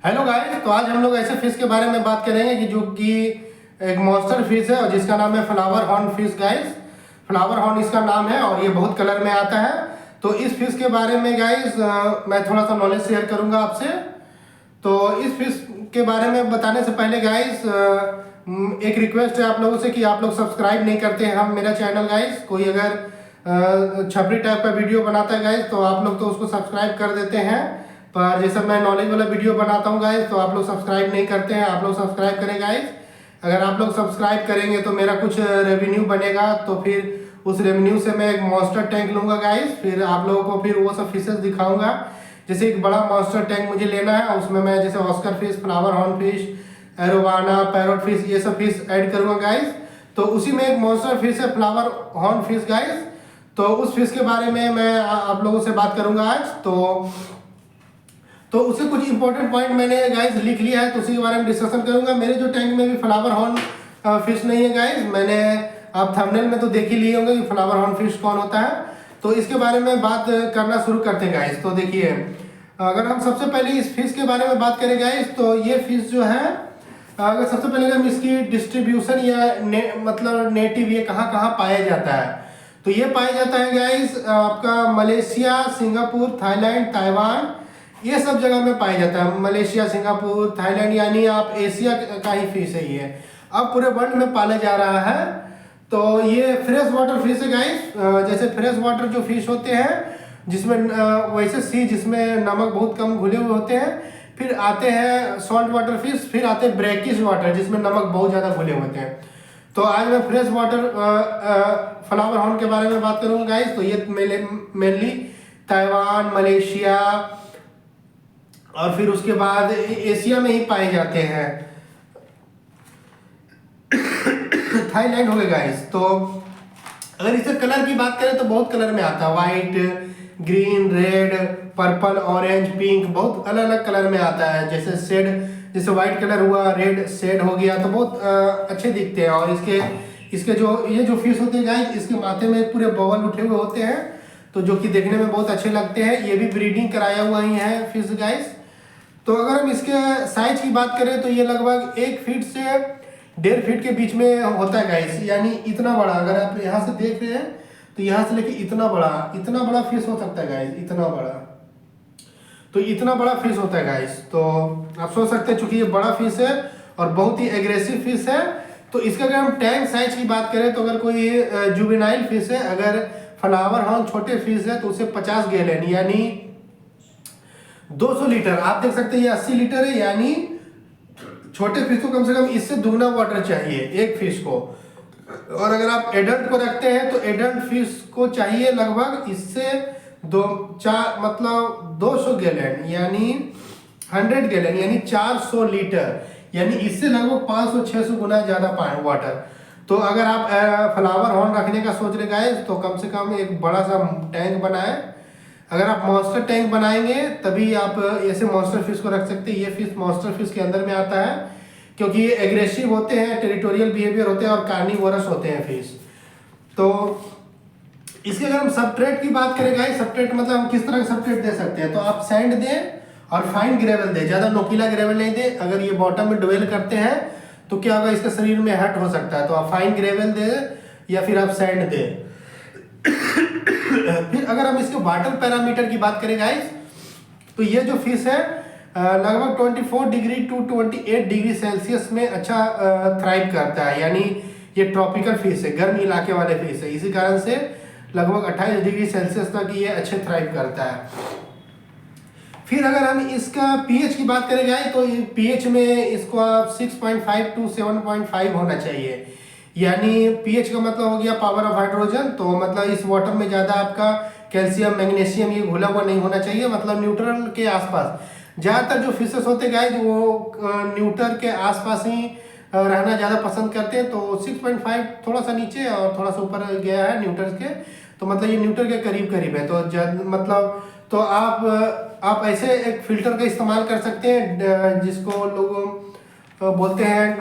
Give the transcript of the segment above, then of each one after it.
Hello guys, तो आज हम लोग ऐसे फिश के बारे में बात करेंगे कि जो कि एक मॉन्स्टर फिश है और जिसका नाम है flower horn fish guys. Flower horn इसका नाम है और ये बहुत कलर में आता है। तो इस फिश के बारे में गाइस मैं थोड़ा सा नॉलेज शेयर करूंगा आपसे। तो इस फिश के बारे में बताने से पहले गाइस एक रिक्वेस्ट है आप लोगों से कि आप लोग सब्सक्राइब नहीं करते हैं हम मेरा चैनल गाइस। कोई अगर छपरी टाइप का वीडियो बनाता है गाइस तो आप लोग तो उसको सब्सक्राइब कर देते हैं, पर जैसे मैं नॉलेज वाला वीडियो बनाता हूँ गाइस तो आप लोग सब्सक्राइब नहीं करते हैं। आप लोग सब्सक्राइब करें गाइस। अगर आप लोग सब्सक्राइब करेंगे तो मेरा कुछ रेवेन्यू बनेगा, तो फिर उस रेवेन्यू से मैं एक मॉन्स्टर टैंक लूंगा गाइस। फिर आप लोगों को फिर वो सब फिशेस दिखाऊंगा। जैसे एक बड़ा मॉन्स्टर टैंक मुझे लेना है, उसमें मैं जैसे Oscar fish, flower horn fish, arowana, parrot fish, ये सब फिश ऐड करूंगा गाइस। तो उसी में एक मॉन्स्टर फिश है फ्लावर हॉर्न फिश गाइस। तो उस फिश के बारे में मैं आप लोगों से बात करूंगा आज। तो उससे कुछ इंपॉर्टेंट पॉइंट मैंने गाइस लिख लिया है, तो उसी के बारे में डिस्कशन करूंगा। मेरे जो टैंक में भी फ्लावर हॉर्न फिश नहीं है गाइस, मैंने आप थंबनेल में तो देख ही लिए होंगे कि फ्लावर हॉर्न फिश कौन होता है। तो इसके बारे में बात करना शुरू करते हैं गाइस। तो देखिए, अगर हम सबसे पहले इस फिश के बारे में बात करें गाइस, तो ये फिश जो है, अगर सबसे पहले हम इसकी डिस्ट्रीब्यूशन या मतलब नेटिव ये कहाँ कहाँ पाया जाता है, तो ये पाया जाता है गाइस आपका मलेशिया, सिंगापुर, थाईलैंड, ताइवान, ये सब जगह में पाया जाता है। मलेशिया, सिंगापुर, थाईलैंड, यानी आप एशिया का ही फिश है ये। अब पूरे वर्ल्ड में पाला जा रहा है। तो ये फ्रेश वाटर फिश है गाइस। जैसे फ्रेश वाटर जो फिश होते हैं जिसमें वैसे सी जिसमें नमक बहुत कम घुले हुए होते हैं, फिर आते हैं सॉल्ट वाटर फिश, फिर आते हैं ब्रैकिश वाटर जिसमें नमक बहुत ज़्यादा घुले होते हैं। तो आज मैं फ्रेश वाटर फ्लावर हॉर्न के बारे में बात करूँगा गाइस। तो ये मेनली ताइवान, मलेशिया और फिर उसके बाद एशिया में ही पाए जाते हैं। थाईलैंड हो गए गाइस। तो अगर इसे कलर की बात करें तो बहुत कलर में आता है, white, green, red, purple, orange, pink, बहुत अलग अलग कलर में आता है। जैसे शेड, जैसे व्हाइट कलर हुआ, रेड शेड हो गया, तो बहुत अच्छे दिखते हैं। और इसके जो ये जो फिश होते हैं गाइस, इसके माथे में पूरे बबल उठे हुए होते हैं, तो जो कि देखने में बहुत अच्छे लगते हैं। ये भी ब्रीडिंग कराया हुआ ही है फिश गाइस। तो अगर हम इसके साइज की बात करें तो ये लगभग 1 फीट से 1.5 फीट के बीच में होता है गाइस, यानी इतना बड़ा। अगर आप यहाँ से देख रहे हैं तो यहाँ से लेके इतना बड़ा फिश हो सकता है गाइस, इतना बड़ा। तो इतना बड़ा फिश होता है गाइस। तो आप सोच सकते हैं चूंकि ये बड़ा फिश है और बहुत ही एग्रेसिव फिश है, तो इसका अगर हम टैंक साइज की बात करें तो अगर कोई जुवेनाइल फिश है, अगर फ्लावर हॉर्न छोटे फिश है, तो उसे 50 गैलन यानी 200 लीटर, आप देख सकते हैं ये 80 लीटर है, यानी छोटे फिश को कम से कम इससे दुगना वाटर चाहिए एक फिश को। और अगर आप एडल्ट को रखते हैं तो एडल्ट फिश को चाहिए लगभग इससे 200 गैलन यानी 100 गैलन यानी 400 लीटर, यानी इससे लगभग 500-600 गुना ज्यादा वाटर। तो अगर आप फ्लावर हॉर्न रखने का सोच रहे गाइस तो कम से कम एक बड़ा सा टैंक बनाए। अगर आप मॉन्स्टर टैंक बनाएंगे तभी आप ऐसे मॉन्स्टर फिश को रख सकते हैं। ये फिश मॉन्स्टर फिश के अंदर में आता है क्योंकि ये एग्रेसिव होते हैं, टेरिटोरियल बिहेवियर होते हैं और कार्निवोरस होते हैं फिश। तो इसके अगर हम सबट्रेट की बात करें गाइस, सबट्रेट मतलब हम किस तरह का सबट्रेट दे सकते हैं, तो आप सैंड दें और फाइन ग्रेवल दें, ज़्यादा नोकीला ग्रेवल नहीं दें। अगर ये बॉटम में ड्वेल करते हैं तो क्या होगा, इसके शरीर में हर्ट हो सकता है, तो आप फाइन ग्रेवल दें या फिर आप सैंड दें। फिर अगर हम इसके वाटर पैरामीटर की बात करें गाइस, तो ये जो फिश है लगभग 24 डिग्री टू 28 डिग्री सेल्सियस में अच्छा थ्राइव करता है, यानी ये ट्रॉपिकल फिश है, गर्म इलाके वाले फिश है। इसी कारण से लगभग 28 डिग्री सेल्सियस तक ये अच्छे थ्राइव करता है। फिर अगर हम इसका पीएच की बात करें जाए तो पीएच में इसको 6.5 टू 7.5 होना चाहिए, यानी पीएच का मतलब हो गया पावर ऑफ हाइड्रोजन। तो मतलब इस वाटर में ज़्यादा आपका कैल्शियम, मैग्नीशियम ये घुला हुआ नहीं होना चाहिए, मतलब न्यूट्रल के आसपास। ज़्यादातर जो फिशेस होते हैं वो न्यूट्रल के आसपास ही रहना ज़्यादा पसंद करते हैं। तो 6.5 थोड़ा सा नीचे और थोड़ा सा ऊपर गया है न्यूट्रल के, तो मतलब ये न्यूट्रल के करीब करीब है। तो मतलब तो आप ऐसे एक फिल्टर का इस्तेमाल कर सकते हैं जिसको लोग बोलते हैं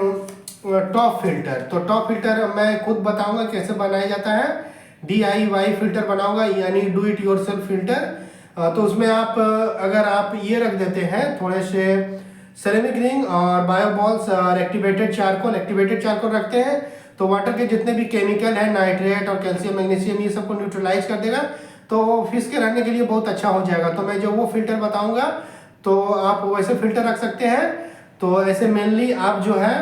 टॉप फिल्टर। तो टॉप फिल्टर मैं खुद बताऊंगा कैसे बनाया जाता है। DIY फिल्टर बनाऊंगा, यानी डू इट योरसेल्फ फिल्टर। तो उसमें आप अगर आप ये रख देते हैं थोड़े से सेरेमिक रिंग और बायो बॉल्स और एक्टिवेटेड चारकोल रखते हैं तो वाटर के जितने भी केमिकल है, नाइट्रेट और कैल्शियम मैग्नीशियम, ये सबको न्यूट्रलाइज कर देगा, तो फिश के रहने के लिए बहुत अच्छा हो जाएगा। तो मैं जो वो फिल्टर बताऊंगा तो आप वैसे फिल्टर रख सकते हैं। तो ऐसे मेनली आप जो है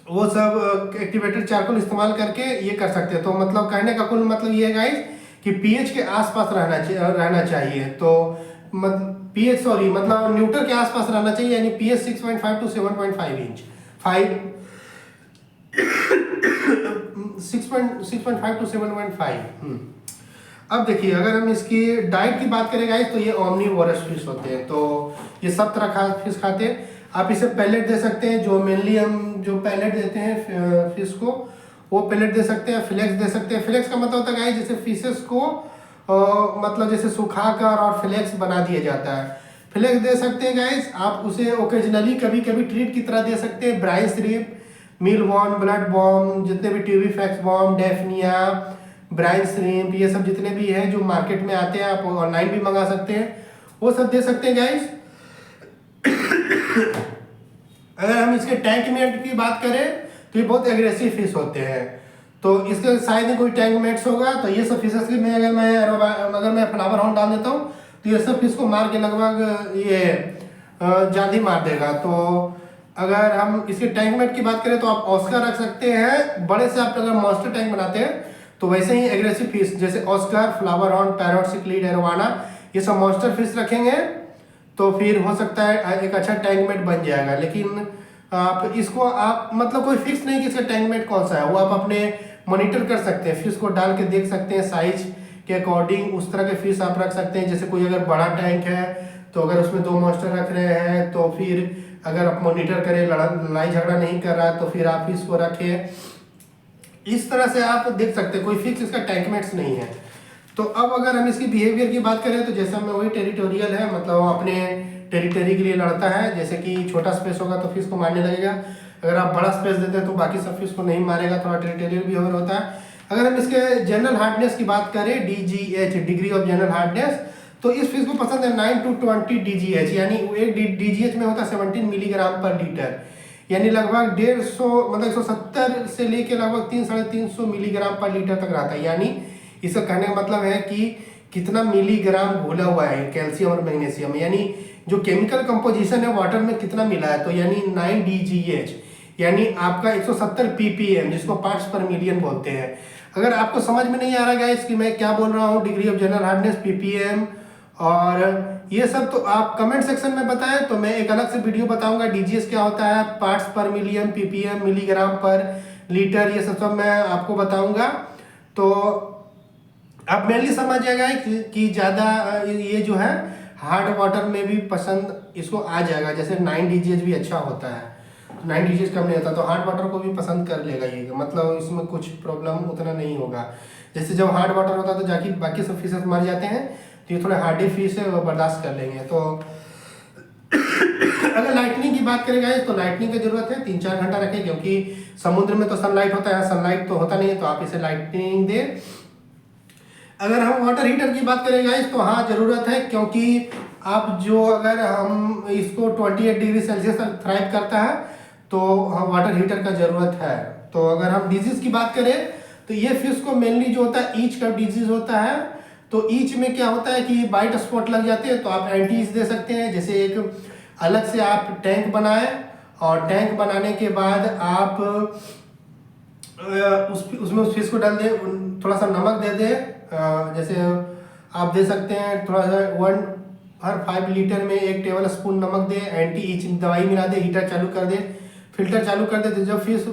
वो सब एक्टिवेटेड चारकोल इस्तेमाल करके ये कर सकते हैं। तो मतलब कहने का कुल मतलब ये है गाइस कि पीएच के आसपास रहना चाहिए। तो पीएच सॉरी मतलब न्यूट्रल के आसपास रहना चाहिए, यानी पीएच 6.5 to 7.5 इंच 6.5 to 7.5। अब देखिए अगर हम इसकी डाइट की बात करें गाइस तो ये ओमनीवोरस फिश होते हैं, तो ये सब तरह का फिश खाते हैं। आप इसे पैलेट दे सकते हैं, जो मेनली हम जो पैलेट देते हैं फिश को वो पैलेट दे सकते हैं, फ्लेक्स दे सकते हैं। फ्लेक्स का मतलब होता है गाइस जैसे फिशेस को मतलब जैसे सुखाकर और फ्लेक्स बना दिया जाता है, फ्लेक्स दे सकते हैं गाइस। आप उसे ओकेजनली कभी कभी ट्रीट की तरह दे सकते हैं। Brine shrimp, meal worm, blood worm, जितने भी tubifex worm, daphnia, brine shrimp, ये सब जितने भी हैं जो मार्केट में आते हैं, आप ऑनलाइन भी मंगा सकते हैं, वो सब दे सकते हैं गाइस। अगर हम इसके टैंक मेट की बात करें तो ये बहुत एग्रेसिव फिश होते हैं, तो इसके शायद ही कोई टैंक मेट्स होगा। तो ये सब फिशेस की अगर मैं फ्लावर हॉर्न डाल देता हूँ तो ये सब फिश को मार के लगभग ये जान मार देगा। तो अगर हम इसके टैंक मेट की बात करें तो आप ऑस्कर रख सकते हैं। बड़े से आप अगर मॉन्स्टर टैंक बनाते हैं तो वैसे ही एग्रेसिव फिश जैसे oscar, flower horn, parrot, cichlid, arowana, ये सब मॉन्स्टर फिश रखेंगे तो फिर हो सकता है एक अच्छा टैंक मेट बन जाएगा। लेकिन आप इसको आप मतलब कोई फिक्स नहीं कि इसका टैंक मेट कौन सा है, वो आप अपने मॉनिटर कर सकते हैं, फिश को डाल के देख सकते हैं, साइज के अकॉर्डिंग उस तरह के फिश आप रख सकते हैं। जैसे कोई अगर बड़ा टैंक है तो अगर उसमें 2 मॉन्स्टर रख रहे हैं तो फिर अगर आप मॉनिटर करें लड़ाई झगड़ा नहीं कर रहा है तो फिर आप फिश को रखें। इस तरह से आप देख सकते हैं, कोई फिक्स इसका टैंक मेट्स नहीं है। तो अब अगर हम इसकी बिहेवियर की बात करें तो जैसा में वही टेरिटोरियल है, मतलब वो अपने टेरिटरी के लिए लड़ता है। जैसे कि छोटा स्पेस होगा तो फिश को मारने लगेगा, अगर आप बड़ा स्पेस देते हैं तो बाकी सब फिश को नहीं मारेगा, थोड़ा टेरिटोरियल बिहेवियर होता है। अगर हम इसके जनरल हार्डनेस की बात करें, DGH degree of general hardness, तो इस फिश को पसंद है 9 to 20 DGH, यानी एक DGH में होता है 17 मिलीग्राम पर लीटर, यानी लगभग 150 मतलब 170 से लेके लगभग 300-350 मिलीग्राम पर लीटर तक रहता है। यानी इसका कहने का मतलब है कि कितना मिलीग्राम घोला हुआ है कैल्शियम और मैग्नीशियम, यानी जो केमिकल कंपोजिशन है वाटर में कितना मिला है, तो यानी 9 DGH यानी आपका 170 ppm, जिसको पार्ट्स पर मिलियन बोलते हैं। अगर आपको समझ में नहीं आ रहा गाइस कि मैं क्या बोल रहा हूँ, degree of general hardness, ppm और ये सब, तो आप कमेंट सेक्शन में बताएं, तो मैं एक अलग से वीडियो बताऊंगा DGH क्या होता है, पार्ट्स पर मिलियन, ppm मिलीग्राम पर लीटर, ये सब मैं आपको बताऊंगा। तो आप मेनली समझ जाएगा कि ज़्यादा ये जो है हार्ड वाटर में भी पसंद इसको आ जाएगा। जैसे 9 DGH भी अच्छा होता है, 9 DGH कम नहीं होता, तो हार्ड वाटर को भी पसंद कर लेगा ये, मतलब इसमें कुछ प्रॉब्लम उतना नहीं होगा। जैसे जब हार्ड वाटर होता है तो जाके बाकी सब फिशेस मर जाते हैं, तो ये थोड़े हार्डी फिश है वो बर्दाश्त कर लेंगे। तो अगर लाइटनिंग की बात करें गाइस तो लाइटनिंग की जरूरत है, 3-4 घंटा रखें, क्योंकि समुद्र में तो सनलाइट होता है, सनलाइट तो होता नहीं है, तो आप इसे लाइटनिंग दें। अगर हम वाटर हीटर की बात करें गाइस तो हाँ ज़रूरत है, क्योंकि आप जो अगर हम इसको 28 डिग्री सेल्सियस तक थ्राइव करता है तो हम वाटर हीटर का ज़रूरत है। तो अगर हम डिजीज़ की बात करें तो ये फिश को मेनली जो होता है ईच का डिजीज़ होता है, तो ईच में क्या होता है कि वाइट स्पॉट लग जाते हैं, तो आप एंटी ईच दे सकते हैं। जैसे एक अलग से आप टैंक बनाएं और टैंक बनाने के बाद आप उसमें उस फिश को डाल दें, थोड़ा सा नमक दे दें, जैसे आप दे सकते हैं थोड़ा सा 1/5 लीटर में 1 टेबल स्पून नमक दें, एंटी ईच दवाई मिला दें, हीटर चालू कर दें, फिल्टर चालू कर दें, तो जब फिश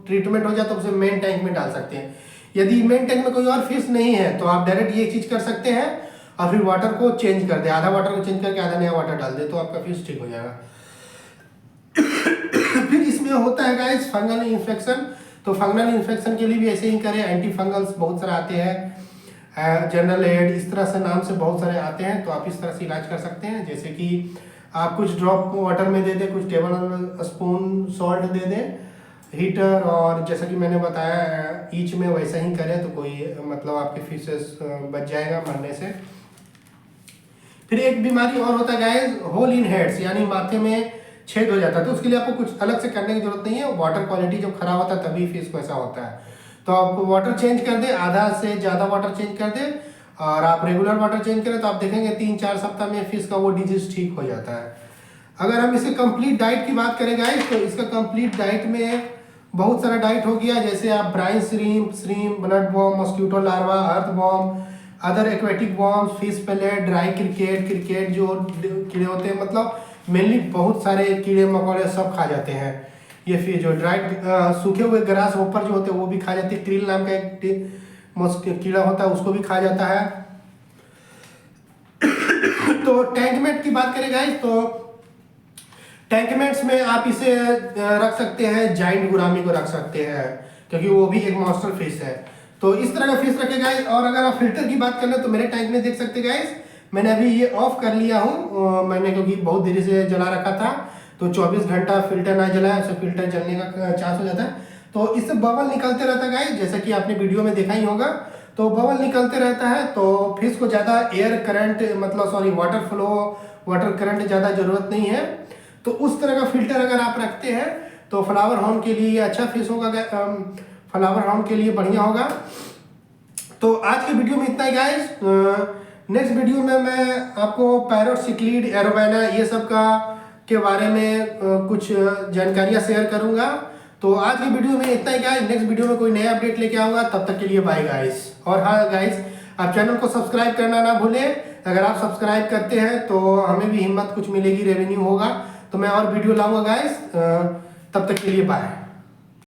ट्रीटमेंट हो जाए तो उसे मेन टैंक में डाल सकते हैं। यदि मेन टैंक में कोई और फिश नहीं है तो आप डायरेक्ट ये चीज़ कर सकते हैं और फिर वाटर को चेंज कर दें, आधा वाटर को चेंज करके आधा नया वाटर डाल दें, तो आपका फिश ठीक हो जाएगा। फिर इसमें होता है गाइस फंगल इन्फेक्शन, तो फंगल इन्फेक्शन के लिए भी ऐसे ही करें, एंटी फंगल्स बहुत सारे आते हैं, जनरल एड इस तरह से नाम से बहुत सारे आते हैं, तो आप इस तरह से इलाज कर सकते हैं। जैसे कि आप कुछ ड्रॉप वाटर में दे दें, कुछ टेबल स्पून सॉल्ट दे दें हीटर, और जैसा कि मैंने बताया ईच में वैसा ही करें तो कोई मतलब आपके फिशेस बच जाएगा मरने से। फिर एक बीमारी और होता है गाइस, होल इन हेड्स, यानी माथे में छेद हो जाता है। तो उसके लिए आपको कुछ अलग से करने की जरूरत नहीं है। वाटर क्वालिटी जब खराब होता है तभी फिश को ऐसा होता है। तो आप वाटर चेंज कर दे, आधा से ज़्यादा वाटर चेंज कर दे, और आप रेगुलर वाटर चेंज करें तो आप देखेंगे 3-4 सप्ताह में फिश का वो डिजीज ठीक हो जाता है। अगर हम इसके कंप्लीट डाइट की बात करें गाइस, तो इसका कंप्लीट डाइट में बहुत सारा डाइट हो गया, जैसे आप brine shrimp, blood worm, mosquito larva, earth worm, other aquatic worms, fish pellet, dry cricket जो कीड़े होते हैं, मतलब मेनली बहुत सारे कीड़े मकोड़े सब खा जाते हैं। ये फिर जो ड्राई सूखे हुए ग्रास होपर जो होते हैं वो भी खा जाते हैं। क्रिल नाम का एक कीड़ा होता है, उसको भी खा जाता है। तो टैंकमेट की बात करें गाइस, तो टैंकमेट्स में आप इसे रख सकते हैं, जाइंट गुरामी को रख सकते हैं, क्योंकि वो भी एक मॉन्स्टर फिश है। तो इस तरह का फिश रखे गाइस। और अगर आप फिल्टर की बात कर ले तो मेरे टैंक में देख सकते गाइस, मैंने अभी ये ऑफ कर लिया हूँ, मैंने क्योंकि बहुत देरी से जला रखा था, तो 24 घंटा फिल्टर ना जलाए तो फिल्टर जलने का चांस हो जाता है। तो इससे बबल निकलते रहता है गाइस, जैसा कि आपने वीडियो में देखा ही होगा। तो बबल निकलते रहता है, तो फिश को ज़्यादा एयर करंट, मतलब sorry water flow, water current ज़्यादा जरूरत नहीं है। तो उस तरह का फिल्टर अगर आप रखते हैं तो फ्लावर हॉर्न के लिए अच्छा फिश होगा, फ्लावर हॉर्न के लिए बढ़िया होगा। तो आज के वीडियो में इतना ही गाइस। नेक्स्ट वीडियो में मैं आपको पैरोट, सिक्लीड, एरोवाना ये सब का के बारे में कुछ जानकारियां शेयर करूंगा। तो आज की वीडियो में इतना ही गाइस। नेक्स्ट वीडियो में कोई नया अपडेट लेके आऊंगा, तब तक के लिए बाय गाइस। और हाँ गाइस, आप चैनल को सब्सक्राइब करना ना भूलें। अगर आप सब्सक्राइब करते हैं तो हमें भी हिम्मत कुछ मिलेगी, रेवेन्यू होगा, तो मैं और वीडियो लाऊंगा गाइस। तब तक के लिए बाय।